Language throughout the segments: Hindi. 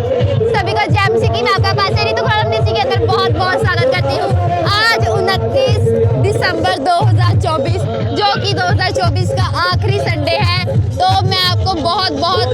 सभी को जेएमसी की मैं आपका पास ऋतु के अंदर बहुत बहुत स्वागत करती हूँ। आज 29 दिसंबर 2024 जो कि 2024 का आखिरी संडे है, तो मैं आपको बहुत बहुत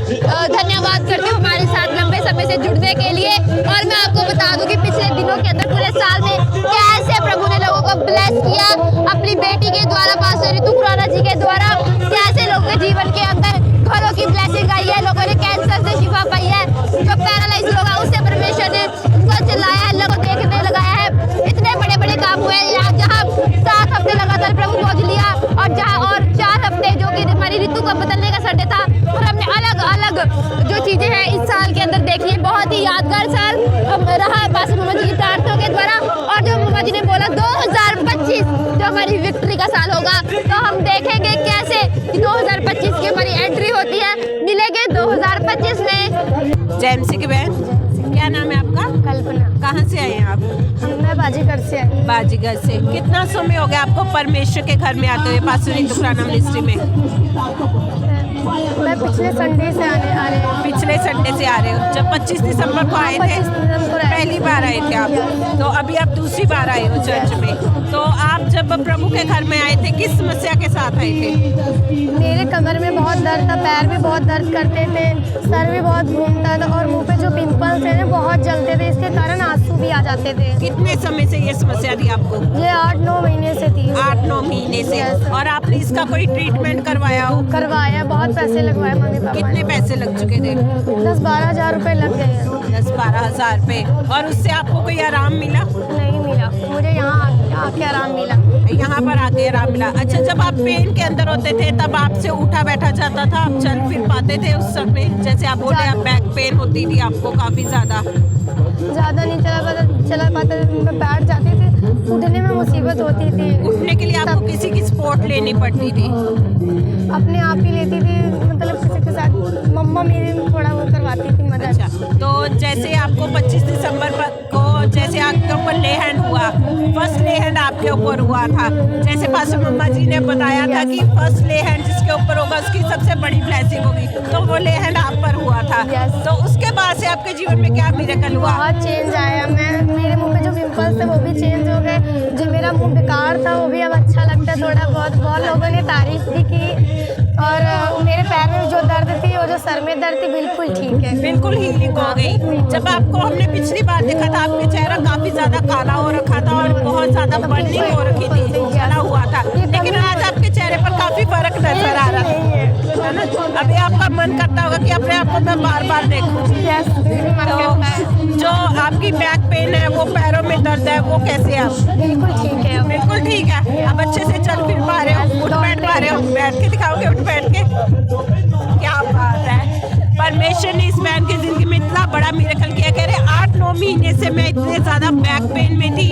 धन्यवाद करती हूँ हमारे साथ लंबे समय से जुड़ने के लिए। और मैं आपको बता दूं कि पिछले दिनों के अंदर पूरे साल में कैसे प्रभु ने लोगों को ब्लेस किया अपनी बेटी के द्वारा, पास्टर ऋतु खुराना जी के द्वारा, कैसे लोगों के जीवन के अंदर घरों की ब्लेसिंग आई है, लोगों ने कैंसर से शिफा पाई है, जो पैरालाइज लोग हैं उससे परमेश्वर ने उनको चलाया है, लोगों को देखने लगाया है। इतने बड़े बड़े काम हुए जहाँ 7 हफ्ते लगातार प्रभु पहुँच लिया और जहाँ और 4 हफ्ते जो कि हमारी ऋतु को बदलने का संडे था, और हमने अलग अलग जो चीज़ें हैं इस साल के अंदर देखी है। बहुत ही यादगार साल रहा पास्टर मम्मा जी की प्रार्थना के द्वारा, और जो मम्मा जी ने बोला 2025 जो हमारी विक्ट्री का साल होगा, तो हम देखेंगे कैसे कि 2025 की हमारी एंट्री होती है। मिलेंगे 2025 में। जेएमसी की बहन, क्या नाम है आपका? कल्पना। कहाँ से आए हैं आप? मैं बाजीगर से आई। बाजीगर से। कितना समय हो गया आपको परमेश्वर के घर में आते हुए पास्टर ऋतु खुराना मिनिस्ट्री में? मैं पिछले संडे से आ रहे हूँ। पिछले संडे से आ रहे हो। जब 25 दिसंबर को आए थे, पहली बार आए थे आप, तो अभी आप दूसरी बार आए हो चर्च में। तो आप जब प्रभु के घर में आए थे, किस समस्या के साथ आए थे? मेरे कमर में बहुत दर्द था, पैर भी बहुत दर्द करते थे, सर भी बहुत घूमता था, और मुंह पे जो पिंपल्स थे ना बहुत जलते थे, इसके कारण आंसू भी आ जाते थे। कितने समय से ये समस्या थी आपको? ये 8-9 महीने से थी। 8-9 महीने से। और आपने इसका कोई ट्रीटमेंट करवाया हो? करवाया, बहुत पैसे लगवाए मम्मी पापा। कितने पैसे लग चुके थे? 10-12 हज़ार रुपए लग गए हैं। 10-12 हज़ार रुपए। और उससे आपको कोई आराम मिला? नहीं मिला, मुझे यहाँ आके आराम मिला। यहाँ पर आके आराम मिला। अच्छा, जब आप पेन के अंदर होते थे तब आपसे उठा बैठा जाता था, आप चल फिर पाते थे उस समय? जैसे आप बोले आप बैक पेन होती थी आपको काफी ज्यादा नहीं चला पाता, मैं बैठ जाती थी, उठने में मुसीबत होती थी। उठने के लिए आपको किसी की सपोर्ट लेनी पड़ती थी? अपने आप ही लेती थी, मतलब किसी के साथ मम्मा मेरी थोड़ा वो करवाती थी मदद। अच्छा, तो जैसे आपको 25 दिसंबर को जैसे आपके ऊपर ले हैंड हुआ, फर्स्ट ले हैंड आपके ऊपर हुआ था, जैसे पास्टर मम्मा जी ने बताया था कि फर्स्ट ले हैंड जिसके ऊपर होगा उसकी सबसे बड़ी ब्लेसिंग होगी, तो वो ले हैंड आप पर हुआ था। तो उसके बाद से आपके जीवन में क्या मिरेकल हुआ? बहुत चेंज आया। मेरे मुंह पे जो पिंपल्स थे वो भी चेंज हो गए, जो मेरा मुंह बेकार था वो भी अब अच्छा लगता है थोड़ा बहुत। बहुत लोगों ने तारीफ भी की, और मेरे पैर में जो दर्द थी और जो सर में दर्द थी बिल्कुल ठीक है, बिल्कुल हीलिंग हो गई। जब आपको हमने पिछली बार देखा था आपका चेहरा काफी ज्यादा काला हो रखा था और बहुत ज्यादा बर्निंग हो रखी थी, जला हुआ था, लेकिन आज आपके चेहरे पर काफी फर्क नजर आ रहा है ना? अभी आपका मन करता होगा कि अपने आप को मैं बार बार देखूं। तो जो आपकी बैक पेन है, वो पैरों में दर्द है, वो कैसे है? आप बिल्कुल ठीक है, बिल्कुल ठीक है। अब अच्छे से चल फिर पा रहे हो, उठ बैठ पा रहे हो? बैठ के दिखाओगे, उठ बैठ के? क्या बात है। परमेश्वर ने इस बहन की जिंदगी में इतना बड़ा मिरेकल किया। कह रहे 8-9 महीने से मैं इतने ज्यादा बैक पेन में थी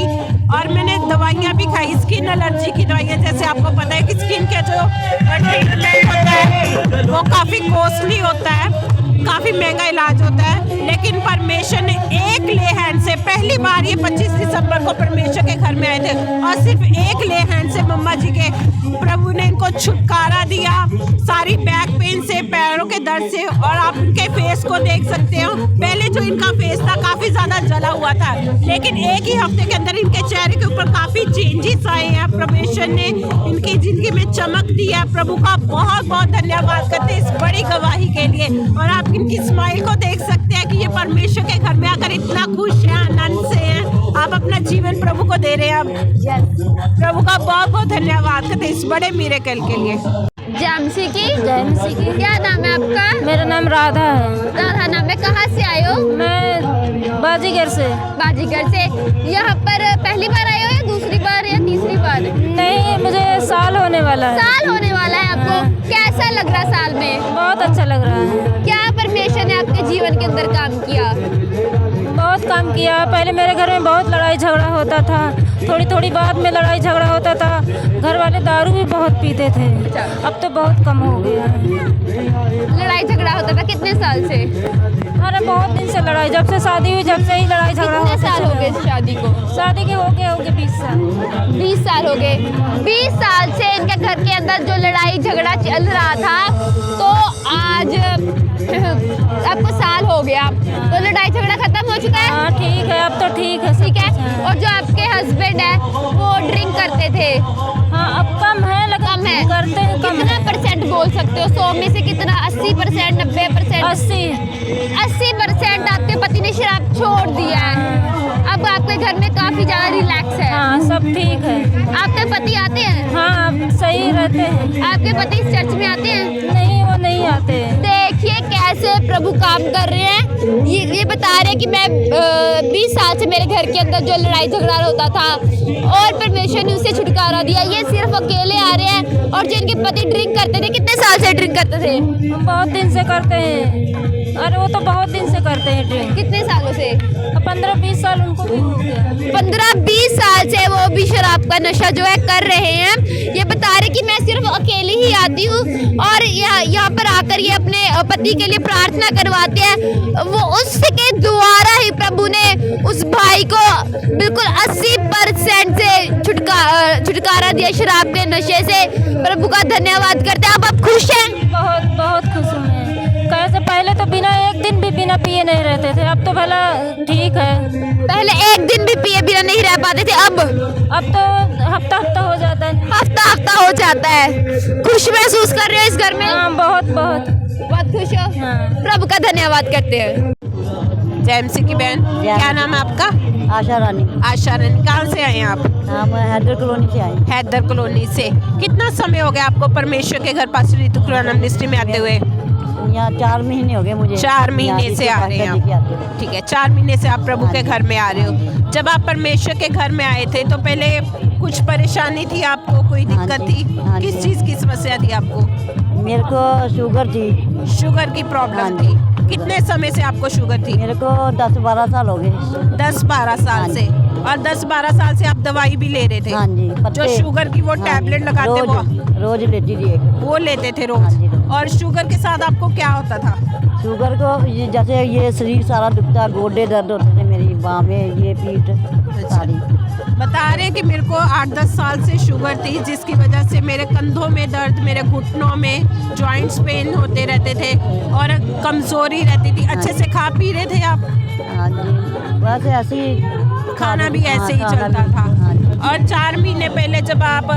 और मैंने दवाइयाँ भी खाई, स्किन एलर्जी की दवाइयाँ। जैसे आपको पता है कि स्किन का जो ट्रीटमेंट होता है वो काफी कॉस्टली होता है, काफी महंगा इलाज होता है, लेकिन परमेश्वर ने एक ले हैंड से पहली बार ये 25 दिसंबर को परमेश्वर के घर में आए थे, और सिर्फ एक ले हैंड से मम्मा जी के प्रभु ने इनको छुटकारा दिया सारी बैक पेन से, पैरों के दर्द से। और आप इनके फेस को देख सकते हो, पहले जो इनका फेस था काफी ज्यादा जला हुआ था, लेकिन एक ही हफ्ते के अंदर इनके चेहरे के ऊपर काफी चेंजेस आए हैं। परमेश्वर ने इनकी जिंदगी में चमक दी है। प्रभु का बहुत बहुत धन्यवाद करते हैं इस बड़ी गवाही के लिए। और आप इनकी स्माइल को देख सकते हैं कि ये परमेश्वर के घर में आकर इतना खुश है, आनंद से हैं। आप अपना जीवन प्रभु को दे रहे हैं। आप प्रभु का बहुत बहुत धन्यवाद करते हैं इस बड़े मिरेकल के लिए। जेएमसी की क्या नाम है आपका? मेरा नाम राधा है। राधा नाम है। कहाँ से आए हो? मैं बाजीगर से। बाजीगर से। यहाँ पर पहली बार आए हो या दूसरी बार या तीसरी बार? नहीं, मुझे साल होने वाला है। साल होने वाला है आपको? कैसा लग रहा साल में? बहुत अच्छा लग रहा है। क्या परमेश्वर ने आपके जीवन के अंदर काम किया? बहुत काम किया। पहले मेरे घर में बहुत लड़ाई झगड़ा होता था, थोड़ी बात में लड़ाई झगड़ा होता था, घर वाले दारू भी बहुत पीते थे। अब तो बहुत कम हो गया है। लड़ाई झगड़ा होता था कितने साल से? अरे बहुत दिन से लड़ाई, जब से शादी हुई जब से ही लड़ाई झगड़ा। कितने साल हो गए शादी को? शादी के हो गए 20 साल। 20 साल हो गए। 20 साल से इनके घर के अंदर जो लड़ाई झगड़ा चल रहा था, तो आज आपको साल हो गया, तो लड़ाई झगड़ा खत्म हो चुका है? हाँ ठीक है, अब तो ठीक है, ठीक है। हाँ। और जो आपके हस्बैंड है वो ड्रिंक करते थे? हाँ अब कम है, लेकिन कम है। करते हैं कम कितना है। परसेंट बोल सकते हो? 100 में से कितना? 80%, 90%? 80% आपके पति ने शराब छोड़ दिया है। अब आपके घर में काफी ज्यादा रिलैक्स है। हाँ सब ठीक है। आपके पति आते हैं? हाँ अब सही रहते हैं। आपके पति इस चर्च में आते हैं? नहीं, वो नहीं आते। देखिए कैसे प्रभु काम कर रहे हैं। ये बता रहे हैं कि मैं 20 साल से मेरे घर के अंदर जो लड़ाई झगड़ा होता था और परमेश्वर ने उससे छुटकारा दिया। ये सिर्फ अकेले आ रहे हैं। और जिनके पति ड्रिंक करते थे, कितने साल से ड्रिंक करते थे? हम बहुत दिन से करते हैं। अरे वो तो बहुत दिन से करते हैं ड्रिंक। कितने सालों से? 15-20 साल उनको भी हो गया। 15-20 साल से वो भी शराब का नशा जो है कर रहे हैं। ये बता रहे कि मैं सिर्फ अकेली ही आती हूँ और यहाँ पर आकर ये अपने पति के लिए प्रार्थना करवाते हैं। वो उसके द्वारा ही प्रभु ने उस भाई को बिल्कुल 80% से छुटकारा दिया शराब के नशे से। प्रभु का धन्यवाद करते हैं। आप खुश हैं? बहुत बहुत खुश हूँ मैं। कैसे पहले तो एक दिन भी बिना पिए नहीं रहते थे, अब तो भला ठीक है। पहले एक दिन भी पिए बिना नहीं रह पाते थे, अब तो हफ्ता हो जाता है। हफ्ता हो जाता है। खुश महसूस कर रहे हो इस घर में? हाँ बहुत खुश हो? हाँ। प्रभु का धन्यवाद करते हैं। जेएमसी की बहन, क्या नाम है आपका? आशा रानी। आशा रानी, कहाँ से आए हैं आप? हम हैदर कॉलोनी से आए। हैदर कॉलोनी से। कितना समय हो गया आपको परमेश्वर के घर पास्टर रितु खुराना मिनिस्ट्री में आते हुए? यहाँ 4 महीने हो गए मुझे। 4 महीने से आ रहे हैं आप। ठीक है, 4 महीने से आप प्रभु के घर में आ रहे हो। जब आप परमेश्वर के घर में आए थे तो पहले कुछ परेशानी थी आपको, कोई दिक्कत थी? किस चीज़ की समस्या थी आपको? मेरे को शुगर थी। शुगर की प्रॉब्लम थी। कितने समय से आपको शुगर थी? मेरे को 10-12 साल हो गए। 10-12 साल से। और 10-12 साल से आप दवाई भी ले रहे थे? हाँ जी। जो शुगर की वो टैबलेट लगाते वो रोज लेती थी एक। वो लेते थे हाँ जी, रोज? रोज। और शुगर के साथ आपको क्या होता था? शुगर को जैसे ये शरीर सारा दुखता, गोडे दर्द होते थे मेरी बाह में, ये पीठ सारी। बता रहे कि मेरे को 8-10 साल से शुगर थी, जिसकी वजह से मेरे कंधों में दर्द, मेरे घुटनों में जॉइंट्स पेन होते रहते थे और कमज़ोरी रहती थी। अच्छे से खा पी रहे थे आप? हाँ जी, बस ऐसे ही खाना भी ऐसे ही चलता था। और 4 महीने पहले जब आप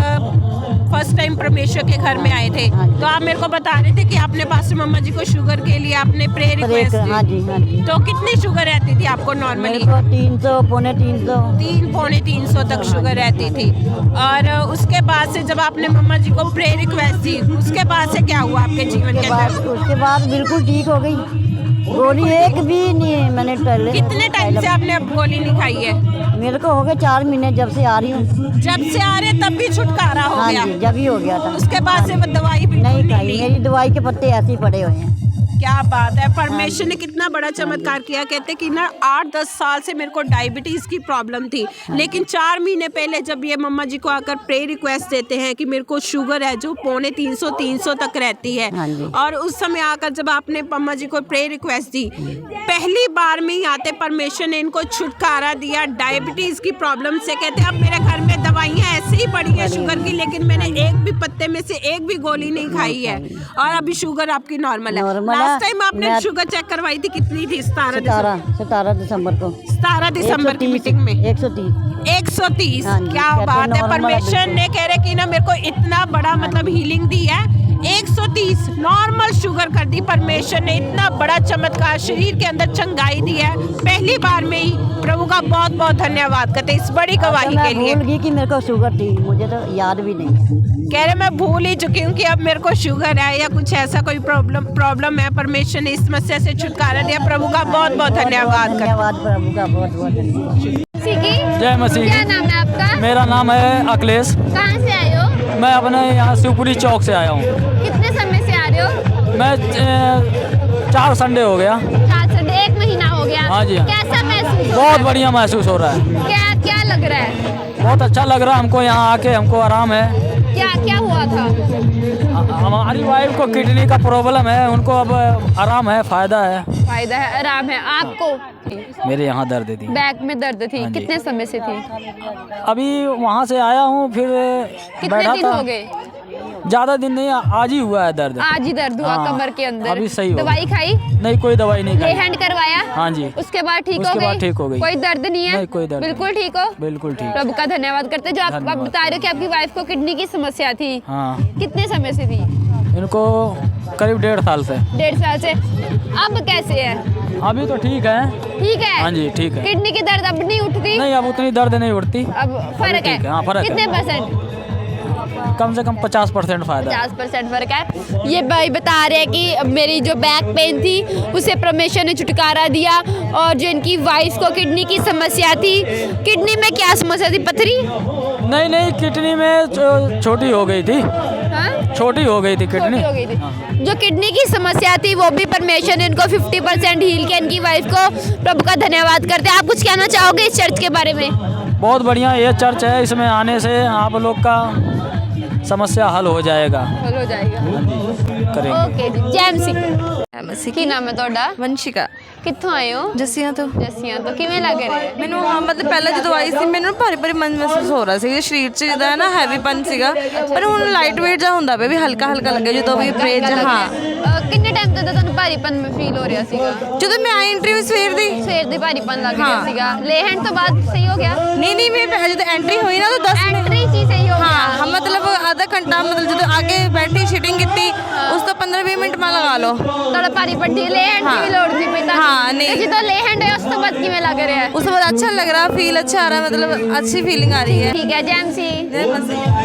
फर्स्ट टाइम परमेश्वर के घर में आए थे तो आप मेरे को बता रहे थे कि आपने पास्टर मम्मा जी को शुगर के लिए आपने प्रेयर रिक्वेस्ट की। हाँ जी, हाँ जी। तो कितनी शुगर रहती थी आपको नॉर्मली? मेरे को 300, पौने 300। 300-350 तक शुगर रहती थी। और उसके बाद से जब आपने मम्मा जी को प्रेयर रिक्वेस्ट दी, उसके बाद से क्या हुआ आपके जीवन के अंदर? उसके बाद बिल्कुल ठीक हो गई। गोली एक भी नहीं मैंने टले। कितने टाइम से आपने अब गोली नहीं खाई है? मेरे को हो गए 4 महीने जब से आ रही हूँ। जब से आ रहे तब भी छुटकारा हो हाँ गया? जी, जब ही हो गया था। उसके बाद से वो दवाई बिल्कुल नहीं नहीं खाई, ली? मेरी दवाई के पत्ते ऐसे ही पड़े हुए हैं। क्या बात है, परमेश्वर ने कितना बड़ा चमत्कार किया। कहते कि ना 8-10 साल से मेरे को डायबिटीज़ की प्रॉब्लम थी, लेकिन 4 महीने पहले जब ये मम्मा जी को आकर प्रेयर रिक्वेस्ट देते हैं कि मेरे को शुगर है जो पौने 300 तक रहती है, हाँ जी। और उस समय आकर जब आपने मम्मा जी को प्रेयर रिक्वेस्ट दी, पहली बार में ही आते परमेश्वर ने इनको छुटकारा दिया डायबिटीज़ की प्रॉब्लम से। कहते अब मेरे घर में दवाइयाँ ऐसे ही पड़ी हैं शुगर की, लेकिन मैंने एक भी पत्ते में से एक भी गोली नहीं खाई है और अभी शुगर आपकी नॉर्मल है। लास्ट टाइम आपने शुगर चेक करवाई थी, कितनी थी? 17 दिसंबर को। 17 दिसंबर की मीटिंग में 130। 130। हाँ जी, क्या बात है, परमेश्वर ने कह रहे कि ना मेरे को इतना बड़ा मतलब हीलिंग दी है। 130 नॉर्मल शुगर कर दी परमेश्वर ने। इतना बड़ा चमत्कार, शरीर के अंदर चंगाई दी है पहली बार में ही। प्रभु का बहुत बहुत धन्यवाद करते इस बड़ी गवाही के लिए। भूल गई कि मेरे को शुगर थी, मुझे तो याद भी नहीं। कह रहे मैं भूल ही चुकी हूँ कि अब मेरे को शुगर है या कुछ ऐसा कोई प्रॉब्लम है। परमेश्वर ने इस समस्या से छुटकारा दिया। प्रभु का बहुत बहुत धन्यवाद। धन्यवाद प्रभु का बहुत बहुत धन्यवाद। जय मसीह। क्या नाम है आपका? मेरा नाम है अखिलेश। कहाँ से आए हो? मैं अपने यहाँ शिवपुरी चौक से आया हूँ। कितने समय से आ रहे हो? मैं 4 संडे हो गया। 4 संडे, 1 महीना हो गया। हाँ जी, हाँ। कैसा महसूस हो बहुत रहा है? बढ़िया महसूस हो रहा है। क्या लग रहा है? बहुत अच्छा लग रहा है हमको यहाँ आके, हमको आराम है। क्या हुआ था? हमारी वाइफ को किडनी का प्रॉब्लम है, उनको अब आराम है, फायदा है। फायदा है, आराम है। आपको? मेरे यहाँ दर्द थी, बैक में दर्द थी। हाँ जी। कितने समय से थी? अभी वहाँ से आया हूँ, फिर कितने बैठा दिन था। हो गए? ज्यादा दिन नहीं, आज ही हुआ है दर्द। आज ही दर्द हुआ हाँ, कमर के अंदर। अभी सही हो गया। दवाई खाई? नहीं, कोई दवाई नहीं ले खाई। हैंड करवाया? हाँ जी। उसके बाद ठीक हो उसके गई? बाद ठीक हो गई। कोई दर्द नहीं है? नहीं, कोई दर्द बिल्कुल ठीक हो? बिल्कुल ठीक। प्रभु का धन्यवाद करते। जो आप धन्यवाद। बता रहे हो कि आपकी वाइफ को किडनी की समस्या थी, हाँ, कितने समय से थी? इनको करीब 1.5 साल से। 1.5 साल से। अब कैसे है? अभी तो ठीक है। ठीक है? हाँ जी, ठीक है। किडनी की दर्द अब नहीं उठती? नहीं, अब उतनी दर्द नहीं उठती। अब फर्क ठीक है, हाँ, है? फर्क है। कितने परसेंट? कम से कम 50% फायदा है। 50% फर्क है। ये भाई बता रहे हैं कि मेरी जो बैक पेन थी उसे परमेश्वर ने छुटकारा दिया, और जो इनकी वाइफ को किडनी की समस्या थी, किडनी में क्या समस्या थी? पथरी? नहीं, किडनी में छोटी हो गई थी। हाँ? छोटी हो गई थी छोटी किडनी। हो गई थी। जो किडनी की समस्या थी वो भी परमेश्वर ने इनको 50% हील किया। इनकी वाइफ को प्रभु का धन्यवाद करते हैं। आप कुछ कहना चाहोगे इस चर्च के बारे में? बहुत बढ़िया ये चर्च है, इसमें आने से आप लोग का समस्या हल हो जाएगा। हल हो जाएगा। करेंगे। ओके जी, जय मसीह। ਕੀ ਨਾਮ ਹੈ ਤੁਹਾਡਾ? ਵੰਸ਼ਿਕਾ ਕਿੱਥੋਂ ਆਏ ਹੋ? ਜੱਸੀਆਂ ਤੋਂ ਜੱਸੀਆਂ ਤੋਂ। ਕਿਵੇਂ ਲੱਗ ਰਿਹਾ ਹੈ? ਮੈਨੂੰ ਹਾਂ ਮਤਲਬ ਪਹਿਲਾਂ ਜਦੋਂ ਆਈ ਸੀ ਮੈਨੂੰ ਭਾਰੀ ਭਾਰੀ ਮਨ ਮਹਿਸੂਸ ਹੋ ਰਿਹਾ ਸੀ, ਸਰੀਰ 'ਚ ਜਿਹਦਾ ਨਾ ਹੈਵੀਪਨ ਸੀਗਾ, ਪਰ ਹੁਣ ਲਾਈਟ ਵੇਟ ਜਿਹਾ ਹੁੰਦਾ ਪਿਆ ਵੀ ਹਲਕਾ ਹਲਕਾ ਲੱਗੇ ਜਦੋਂ ਵੀ ਪ੍ਰੇਜ। ਹਾਂ, ਕਿੰਨੇ ਟਾਈਮ ਤੋਂ ਤੁਹਾਨੂੰ ਭਾਰੀਪਨ ਫੀਲ ਹੋ ਰਿਹਾ ਸੀਗਾ? ਜਦੋਂ ਮੈਂ ਆਈ ਇੰਟਰਵਿਊ ਸਵੇਰ ਦੀ। ਸਵੇਰ ਦੇ ਭਾਰੀਪਨ ਲੱਗ ਰਿਹਾ ਹਾਂ। ਸੀਗਾ। ਲੈਹਣ ਤੋਂ ਬਾਅਦ ਸਹੀ ਹੋ ਗਿਆ? ਨਹੀਂ ਮੈਂ ਜਦੋਂ ਐਂਟਰੀ ਹੋਈ ਨਾ ਤਾਂ 10 ਮਿੰਟ। ਐਂਟਰੀ ਚ ਹੀ ਸਹੀ ਹੋ ਗਿਆ? ਹਾਂ ਮਤਲਬ ਆਧਾ ਘੰਟਾ, ਮਤਲਬ ਜਦੋਂ ਆਗੇ ਬੈਠੀ ਸ਼ੀਟਿੰਗ ਕੀਤੀ ਉਸ ਤੋਂ 15-20 ਮਿੰਟ ਮੈਂ ਲਗਾ ਲਓ। ਤੁਹਾਡਾ ਭਾਰੀਪਨ ਠੀਕ? ਲੈਹਣ ਦੀ ਵੀ ਲੋੜ ਨਹੀਂ ਪਈ ਤਾਂ? ਹਾਂ, ਨਹੀਂ। ਜਦੋਂ ਲੈਹਣ ਹੋਇਆ ਉਸ ਤੋਂ ਬਾਅਦ ਕਿਵੇਂ ਲੱਗ ਰਿਹਾ ਹੈ? ਉਸ ਤੋਂ ਬਾਅਦ अच्छा लग रहा, फील अच्छा आ रहा, मतलब अच्छी फीलिंग आ रही है। ठीक है, जय मसीह। जय मसीह।